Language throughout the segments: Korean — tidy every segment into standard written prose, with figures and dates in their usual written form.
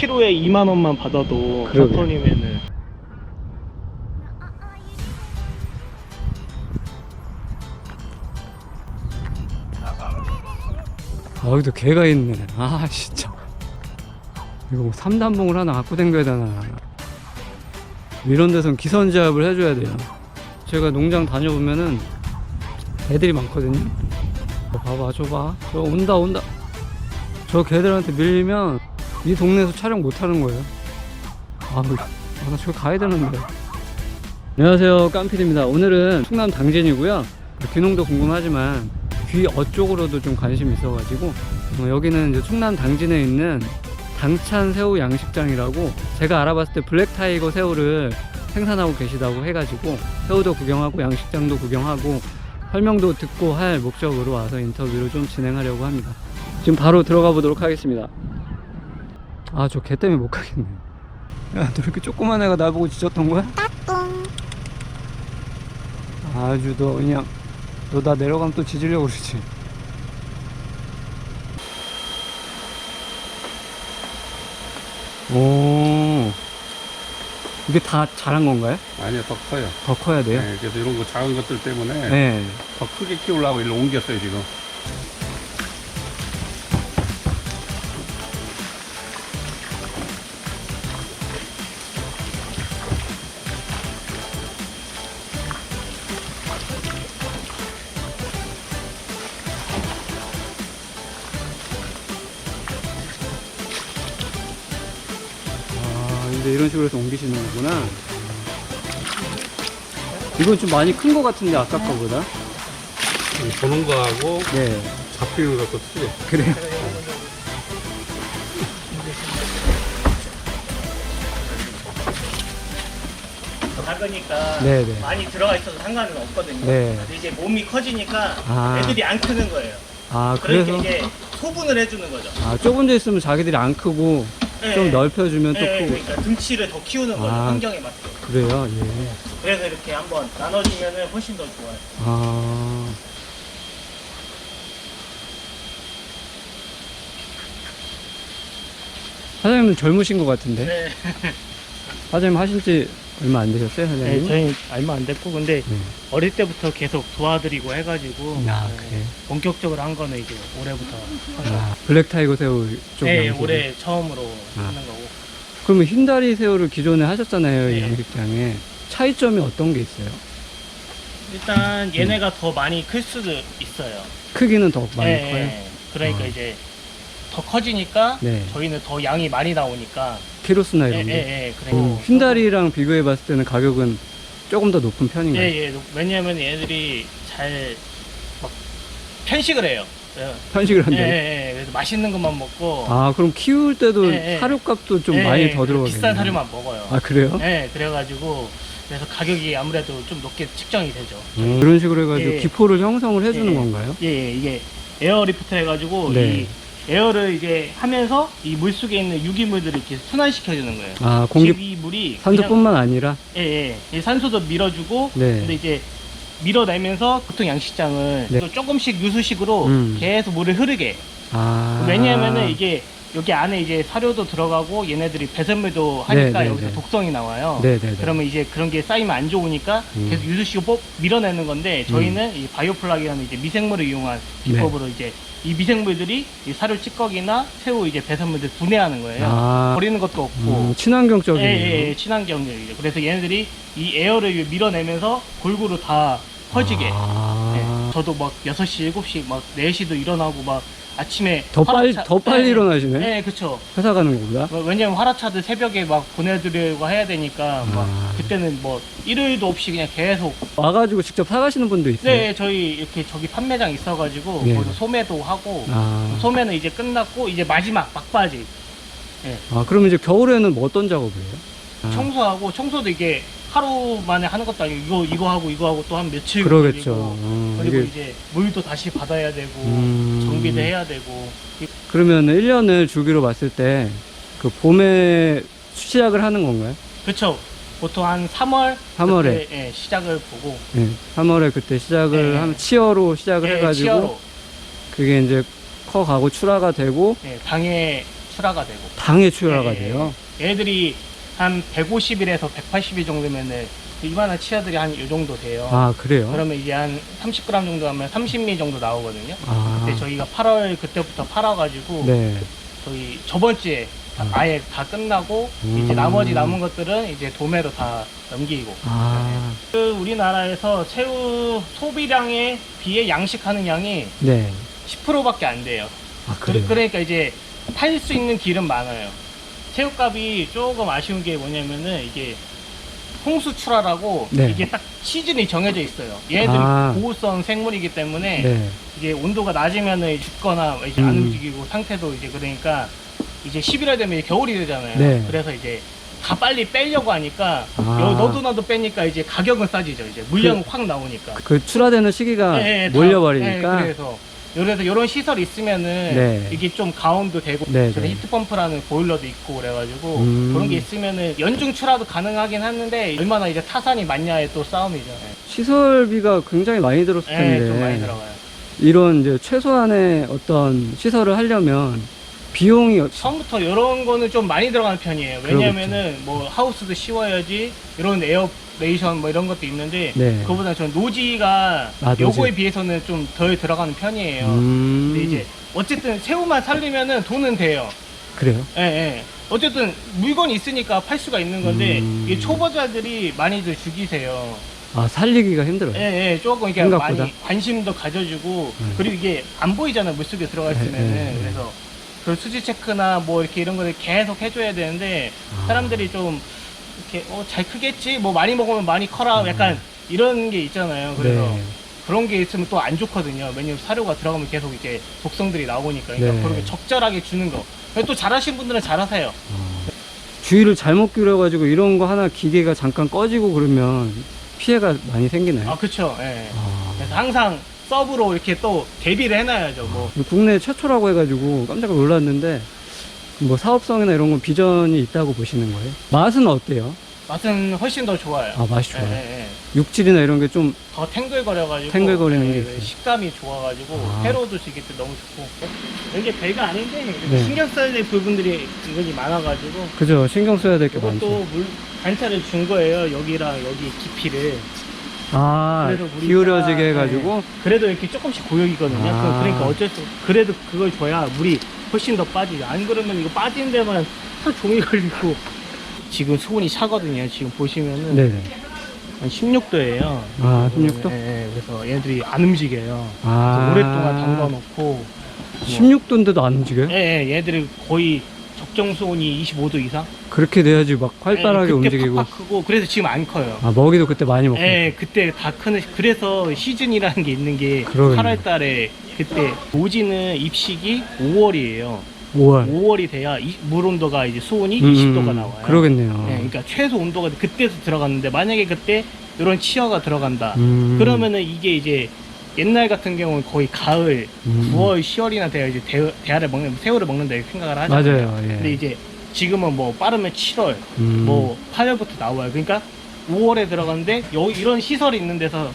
키로에 2만 원만 받아도 그러게. 4톤이면은 여기도 개가 있네. 아 진짜 이거 뭐 3단봉을 하나 갖고 댕겨야 되나. 이런 데선 기선제압을 해줘야 돼요. 제가 농장 다녀보면은 애들이 많거든요. 봐봐 저봐 저 온다. 저 개들한테 밀리면 이 동네에서 촬영 못하는 거예요. 나 저기 가야 되는데. 안녕하세요, 깜필입니다. 오늘은 충남 당진이고요. 귀농도 궁금하지만 귀어 쪽으로도 좀 관심이 있어가지고 여기는 이제 충남 당진에 있는 당찬 새우 양식장이라고, 제가 알아봤을 때 블랙타이거 새우를 생산하고 계시다고 해가지고 새우도 구경하고 양식장도 구경하고 설명도 듣고 할 목적으로 와서 인터뷰를 좀 진행하려고 합니다. 지금 바로 들어가 보도록 하겠습니다. 저 개 때문에 못 가겠네. 야, 너 이렇게 조그만 애가 나보고 짖었던 거야? 아주 너 그냥 너 나 내려가면 또 짖으려고 그러지. 오, 이게 다 자란 건가요? 아니요, 더 커요. 더 커야 돼요? 네, 그래서 이런 거 작은 것들 때문에 네. 더 크게 키우려고 일로 옮겼어요, 지금. 이제 이런 식으로 해서 옮기시는 거구나. 이건 좀 많이 큰 거 같은데, 아까 거보다. 보는 거하고 네. 잡히는 것도 틀려. 그래요? 작으니까 네네. 많이 들어가 있어도 상관은 없거든요. 네. 근데 이제 몸이 커지니까 아. 애들이 안 크는 거예요. 그래서? 그러니까 이제 소분을 해주는 거죠. 좁은 데 있으면 자기들이 안 크고, 네. 좀 넓혀주면 또 네, 크고. 그러니까 등치를 더 키우는 거죠. 아. 환경에 맞게. 그래요? 예. 그래서 이렇게 한번 나눠주면 훨씬 더 좋아요. 사장님은 젊으신 것 같은데? 네. 사장님 하신 지 얼마 안 되셨어요, 네, 사장님? 저희 얼마 안 됐고, 근데 네. 어릴 때부터 계속 도와드리고 해가지고 그래. 본격적으로 한 거는 이제 올해부터 한 거예요. 블랙타이거 새우 쪽 네, 양식. 올해 처음으로 하는 거고. 그러면 흰다리 새우를 기존에 하셨잖아요, 이 네. 양식장에. 차이점이 어떤 게 있어요? 일단 얘네가 더 많이 클 수도 있어요. 크기는 더 많이 네, 커요? 네. 그러니까 아. 이제 더 커지니까 네. 저희는 더 양이 많이 나오니까. 키로수나 예, 이런 게? 예, 그리고 흰다리랑 비교해 봤을 때는 가격은 조금 더 높은 편인가요? 예, 예. 왜냐면 얘들이 잘 막 편식을 해요. 예. 편식을 예, 한다고? 예, 그래서 맛있는 것만 먹고. 그럼 키울 때도 예, 예. 사료값도 좀 예, 많이 예, 더 들어가겠네요. 비싼 사료만 먹어요. 그래요? 네, 그래가지고 그래서 가격이 아무래도 좀 높게 측정이 되죠. 그런 식으로 해가지고 예. 기포를 형성을 해주는 예. 건가요? 예, 예, 이게 에어 리프트 해가지고 네. 이 에어를 이제 하면서 이 물속에 있는 유기물들을 이렇게 순환시켜주는 거예요. 공기, 이 물이 산소뿐만 아니라? 그냥, 예, 예, 이 산소도 밀어주고, 네. 근데 이제 밀어내면서 보통 양식장을 네. 또 조금씩 유수식으로 계속 물을 흐르게. 왜냐하면은 이게 여기 안에 이제 사료도 들어가고 얘네들이 배설물도 하니까 네, 네, 여기서 네. 독성이 나와요. 네, 네, 네. 그러면 이제 그런 게 쌓이면 안 좋으니까 계속 유수식으로 밀어내는 건데, 저희는 이 바이오플락이라는 이제 미생물을 이용한 기법으로 이제 이 미생물들이 이 사료 찌꺼기나 새우 이제 배설물들 분해하는 거예요. 버리는 것도 없고. 친환경적이네요. 예, 예, 친환경적이죠. 그래서 얘네들이 이 에어를 밀어내면서 골고루 다 퍼지게. 예, 저도 막 6시, 7시, 막 4시도 일어나고 막 아침에 더 빨리 일어나시네? 네, 그쵸. 회사 가는 거보다? 왜냐면 화라차들 새벽에 막 보내드리고 해야 되니까 막 그때는 뭐 일요일도 없이 그냥 계속. 와가지고 직접 사가시는 분도 있어요? 네, 저희 이렇게 저기 판매장 있어가지고 네. 거기서 소매도 하고. 소매는 이제 끝났고 이제 마지막 막바지. 예. 그러면 이제 겨울에는 뭐 어떤 작업을 해요? 청소하고, 청소도 이게 하루 만에 하는 것도 아니고 이거 하고 또 한 며칠 그러겠죠. 걸리고, 그리고 이제 물도 다시 받아야 되고 정비도 해야 되고. 그러면 1년을 주기로 봤을 때 그 봄에 시작을 하는 건가요? 그쵸. 보통 한 3월 3월에 그때, 예, 시작을 보고. 3월에 그때 시작을 네. 하면 치어로 시작을 예, 해가지고 치어로. 그게 이제 커가고 출하가 되고 예, 당해 출하가 되고. 당에 출하가 예, 돼요. 얘들이 한 150일에서 180일 정도면은 이만한 치아들이 한 이 정도 돼요. 아, 그래요? 그러면 이제 한 30g 정도 하면 30미 정도 나오거든요. 아, 근데 저희가 8월 그때부터 팔아가지고 네. 저희 저번 주에 아예 다 끝나고 이제 나머지 남은 것들은 이제 도매로 다 넘기고. 아, 그 우리나라에서 새우 소비량에 비해 양식하는 양이 네. 10%밖에 안 돼요. 아, 그래요? 그러니까 이제 팔 수 있는 길은 많아요. 새우값이 조금 아쉬운 게 뭐냐면은 이게 홍수출하라고 네. 이게 딱 시즌이 정해져 있어요. 얘네들이 아. 고우성 생물이기 때문에 네. 이게 온도가 낮으면은 죽거나 이제 안 움직이고 상태도 이제 그러니까 이제 11월 되면 이제 겨울이 되잖아요. 네. 그래서 이제 다 빨리 빼려고 하니까 아. 너도 나도 빼니까 이제 가격은 싸지죠. 이제 물량은 확 나오니까. 그 출하되는 시기가 네, 다- 몰려버리니까. 네, 그래서 이런 시설이 있으면은 네. 이게 좀 가온도 되고 네, 저희 네. 히트펌프라는 보일러도 있고 그래가지고 그런 게 있으면은 연중 출하도 가능하긴 하는데 얼마나 이제 타산이 많냐의 또 싸움이죠. 시설비가 굉장히 많이 들었을 텐데. 네, 좀 많이 들어가요. 이런 이제 최소한의 어떤 시설을 하려면 비용이 처음부터 이런 거는 좀 많이 들어가는 편이에요. 왜냐면은 뭐 하우스도 씌워야지 이런 에어레이션 뭐 이런 것도 있는데 네. 그거보다 저는 노지가 아, 노지. 요거에 비해서는 좀 덜 들어가는 편이에요. 근데 이제 어쨌든 새우만 살리면은 돈은 돼요. 그래요? 예, 예. 어쨌든 물건이 있으니까 팔 수가 있는 건데 이게 초보자들이 많이들 죽이세요. 아, 살리기가 힘들어요. 예, 예. 조금 이렇게 생각보다? 많이 관심도 가져주고 그리고 이게 안 보이잖아요. 물속에 들어가 있으면은. 네. 그래서 그 수지 체크나 뭐 이렇게 이런 거를 계속 해줘야 되는데 사람들이 좀 이렇게 잘 크겠지 뭐 많이 먹으면 많이 커라 약간 이런 게 있잖아요. 그래서 네. 그런 게 있으면 또 안 좋거든요. 왜냐면 사료가 들어가면 계속 이제 독성들이 나오니까. 그러니까 네. 그렇게 적절하게 주는 거. 또 잘하신 분들은 잘하세요. 주의를 잘못 기울여가지고 이런 거 하나 기계가 잠깐 꺼지고 그러면 피해가 많이 생기나요? 아, 그쵸. 예. 아. 그래서 항상 서브로 이렇게 또 대비를 해놔야죠. 뭐. 국내 최초라고 해가지고 깜짝 놀랐는데 뭐 사업성이나 이런 건 비전이 있다고 보시는 거예요? 맛은 어때요? 맛은 훨씬 더 좋아요. 아, 맛이 좋아요. 예, 예. 육질이나 이런 게 좀 더 탱글거려가지고. 탱글거리는 게 예, 있어요. 식감이 좋아가지고. 아. 회로도 지기 때 너무 좋고. 이게 별거 아닌데 네. 신경 써야 될 부분들이 은근히 많아가지고. 그죠, 신경 써야 될 게 이것도 많죠. 물 관찰을 준 거예요. 여기랑 여기 깊이를. 아, 그래서 우리가- 기울여지게 해가지고 네. 그래도 이렇게 조금씩 고여있거든요. 아. 그러니까 어쩔 수 그래도 그걸 줘야 물이 훨씬 더 빠지죠. 안 그러면 이거 빠진 데만 하루 종일 걸리고. 지금 수온이 차거든요. 지금 보시면은 네네. 한 16도예요. 아, 16도? 네, 그래서 얘들이 안 움직여요. 아, 그래서 오랫동안 담가놓고. 16도인데도 안 움직여요? 예, 예, 얘들이 거의 적정 수온이 25도 이상. 그렇게 돼야지 막 활발하게 예, 그때 움직이고. 팍팍 크고 그래서 지금 안 커요. 아, 먹이도 그때 많이 먹고. 예, 그때 다 크는, 그래서 시즌이라는 게 있는 게 그러네. 8월 달에 그때 오지는 입식이 5월이에요. 5월. 5월이 돼야 물 온도가 이제 수온이 20도가 나와요. 그러겠네요. 예, 그러니까 최소 온도가 그때서 들어갔는데 만약에 그때 이런 치어가 들어간다. 그러면은 이게 이제 옛날 같은 경우는 거의 가을 9월, 10월이나 돼야 이제 대하를 먹는 새우를 먹는다 이렇게 생각을 하잖아요. 맞아요. 예. 근데 이제 지금은 뭐 빠르면 7월, 뭐 8월부터 나와요. 그러니까 5월에 들어가는데 이런 시설이 있는 데서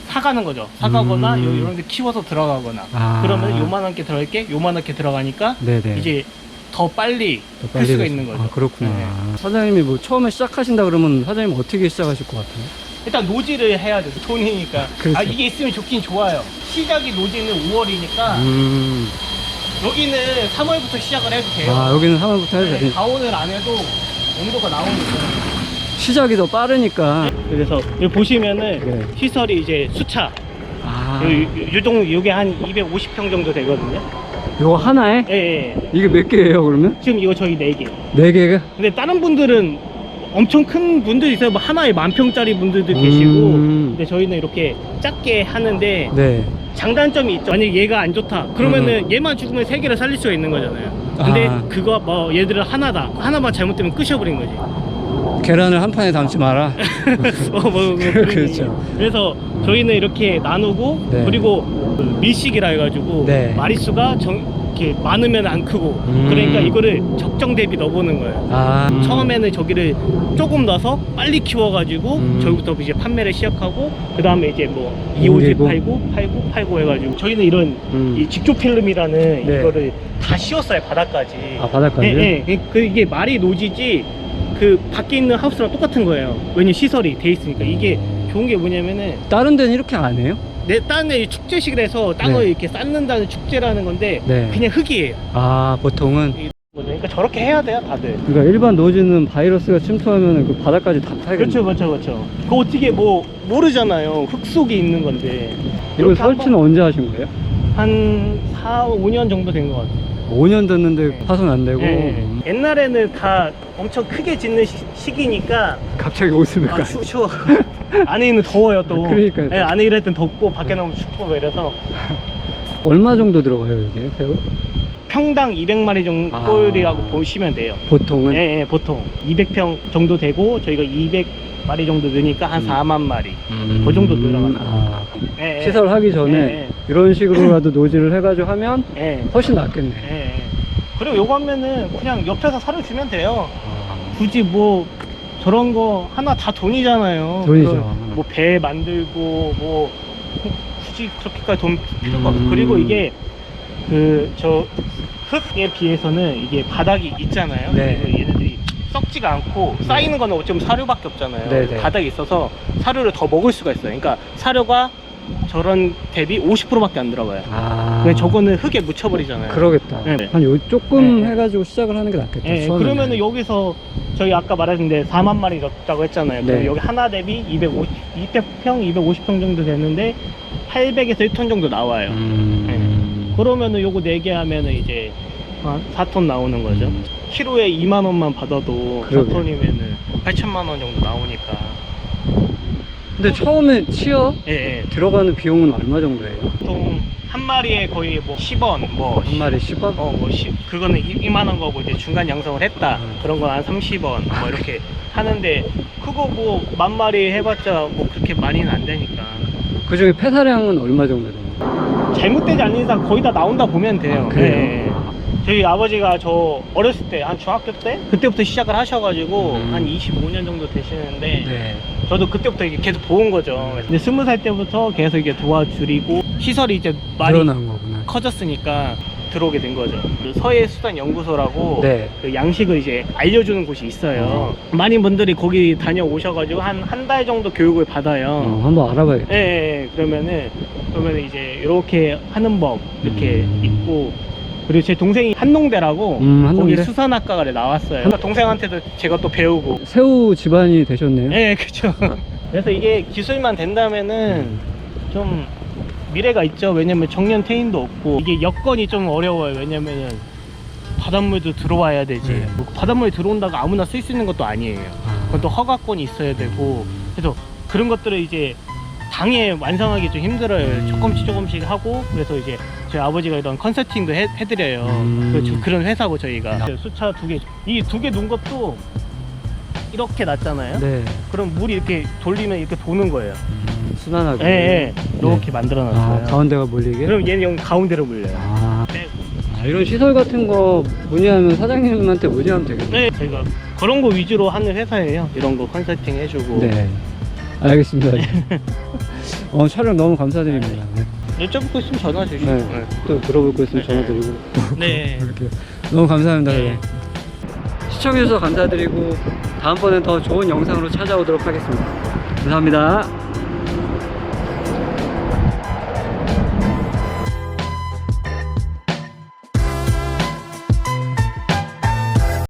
사가는 거죠. 사가거나 이런 데 키워서 들어가거나. 아. 그러면 요만하게 들어갈게, 요만하게 들어가니까 네네. 이제 더 빨리 더 클 수가 됐- 있는 거죠. 아, 그렇구나. 네. 사장님이 뭐 처음에 시작하신다 그러면 사장님 어떻게 시작하실 것 같아요? 일단 노지를 해야 돼요. 돈이니까. 그렇죠. 아, 이게 있으면 좋긴 좋아요. 시작이 노지는 5월이니까 여기는 3월부터 시작을 해도 돼요. 아, 여기는 3월부터 해도 네, 되니 가온을 안 해도 온도가 나오니까. 시작이 더 빠르니까. 그래서 여기 보시면은 네. 시설이 이제 수차. 아, 유동 이게 한 250평 정도 되거든요. 요거 하나에? 예, 예. 이게 몇 개예요, 그러면? 지금 이거 저희 4개. 4개가? 근데 다른 분들은 엄청 큰 분들이 있어요. 뭐 하나에 10,000평짜리 분들도 계시고. 근데 저희는 이렇게 작게 하는데 네. 장단점이 있죠. 만약 얘가 안 좋다. 그러면은 얘만 죽으면 3개를 살릴 수가 있는 거잖아요. 근데 아. 그거 뭐 얘들은 하나다. 하나만 잘못되면 끄셔버린 거지. 계란을 한 판에 담지 마라. 그렇죠. 그래서 저희는 이렇게 나누고 네. 그리고 밀식이라 해가지고 네. 마리수가 이렇게 많으면 안 크고 그러니까 이거를 적정 대비 넣어보는 거예요. 아. 처음에는 저기를 조금 넣어서 빨리 키워가지고 저기부터 이제 판매를 시작하고 그 다음에 이제 뭐 2호지 팔고 해가지고 저희는 이런 이 직조 필름이라는 네. 이거를 다 씌웠어요 바닥까지. 아, 바닥까지요? 예, 예. 그 이게 말이 노지지 그 밖에 있는 하우스랑 똑같은 거예요. 왜냐면 시설이 돼 있으니까. 이게 좋은 게 뭐냐면은 다른 데는 이렇게 안 해요? 내 땅에 축제식이라서 땅을 네. 이렇게 쌓는다는 축제라는 건데 네. 그냥 흙이에요. 아, 보통은. 그러니까 저렇게 해야 돼요 다들. 그러니까 일반 노지는 바이러스가 침투하면 그 바닥까지 다 타겠네. 그렇죠. 그거 어떻게 뭐 모르잖아요. 흙 속에 있는 건데. 이거 이렇게 설치는 언제 하신 거예요? 한 4, 5년 정도 된 것 같아요. 5년 됐는데 네. 파손 안 되고. 예. 옛날에는 다 엄청 크게 짓는 시기니까 갑자기 옷을 아, 추워. 안에 있는 더워요 또. 그러니까요. 예, 안에 일할 땐 덥고 밖에 나오면 춥고 뭐 이래서 얼마 정도 들어가요, 이게 새우? 평당 200마리 정도라고 보시면 돼요. 보통은? 예, 예, 보통 200평 정도 되고 저희가 200마리 정도 넣으니까 한 4만 마리 그 정도 늘어가는 아. 예, 예. 시설하기 전에 예, 예. 이런 식으로라도 노지를 해가지고 하면 예, 훨씬 낫겠네. 예, 예. 그리고 요거 하면은 그냥 옆에서 사료 주면 돼요. 아. 굳이 뭐 저런 거 하나 다 돈이잖아요. 돈이죠. 뭐 배 만들고 뭐 굳이 그렇게까지 돈 필요가 없어. 그리고 이게 그 저 흙에 비해서는 이게 바닥이 있잖아요. 네. 그리고 얘네들이 썩지가 않고 쌓이는 거는 어쩌면 사료밖에 없잖아요. 네, 네. 바닥에 있어서 사료를 더 먹을 수가 있어요. 그러니까 사료가 저런 대비 50%밖에 안 들어가요. 아. 왜 저거는 흙에 묻혀버리잖아요. 그러겠다. 네. 한 요 조금 네. 해가지고 시작을 하는 게 낫겠다. 예, 처음에는. 그러면은 여기서 저희 아까 말했는데 4만 마리 넣었다고 했잖아요. 네. 그럼 여기 하나 대비 200평, 250평 정도 되는데 800에서 1톤 정도 나와요. 그러면은 요거 4개 하면은 이제 한 4톤 나오는 거죠. 키로에 2만 원만 받아도 그러게. 4톤이면은 8천만 원 정도 나오니까. 근데 처음에 치어 예, 예. 들어가는 비용은 얼마 정도예요? 보통 한 마리에 거의 뭐 10원, 뭐 한 마리 10원? 그거는 2만 원 거고 이제 중간 양성을 했다. 그런 건 한 30원 뭐 이렇게 하는데 그거 뭐 10,000마리 해봤자 뭐 그렇게 많이는 안 되니까. 그 중에 폐사량은 얼마 정도 돼요? 잘못되지 않는 이상 거의 다 나온다 보면 돼요. 아, 그래요? 예, 예. 저희 아버지가 저 어렸을 때 한 중학교 때 그때부터 시작을 하셔가지고 한 25년 정도 되시는데 네. 저도 그때부터 이게 계속 보은 거죠. 근데 20살 때부터 계속 이게 도와주리고 시설이 이제 많이 늘어난 거구나. 커졌으니까 들어오게 된 거죠. 그 서해수산연구소라고 네. 그 양식을 이제 알려주는 곳이 있어요. 많은 분들이 거기 다녀오셔가지고 한 달 정도 교육을 받아요. 한번 알아봐야겠다. 예, 예, 그러면은 이제 이렇게 하는 법 이렇게 있고, 그리고 제 동생이 한농대라고 한농대? 거기 수산학과가 나왔어요. 동생한테도 제가 또 배우고. 새우 집안이 되셨네요. 예, 그렇죠. 그래서 이게 기술만 된다면은 좀 미래가 있죠. 왜냐면 정년 퇴임도 없고 이게 여건이 좀 어려워요. 왜냐면은 바닷물도 들어와야 되지. 네. 뭐 바닷물이 들어온다고 아무나 쓸 수 있는 것도 아니에요. 그건 또 허가권이 있어야 되고, 그래서 그런 것들을 이제 당에 완성하기 좀 힘들어요. 조금씩 하고. 그래서 이제 저희 아버지가 이런 컨설팅도 해드려요. 그런 회사고 저희가. 수차 2개, 이 2개 놓은 것도 이렇게 놨잖아요. 네. 그럼 물이 이렇게 돌리면 이렇게 도는 거예요. 순환하게. 예, 예. 이렇게 만들어놨어요. 가운데가 몰리게? 그럼 얘는 여기 가운데로 물려요. 이런 시설 같은 거 문의하면 사장님한테 문의하면 되겠네. 네, 저희가 그런 거 위주로 하는 회사예요. 이런 거 컨설팅 해주고. 네. 알겠습니다. 촬영 너무 감사드립니다. 네. 여쭤볼 거 있으면 전화 주시고. 네. 또 들어볼 거 있으면 전화 드리고. 네. 이렇게. 너무 감사합니다. 네. 시청해주셔서 감사드리고 다음번엔 더 좋은 영상으로 찾아오도록 하겠습니다. 감사합니다.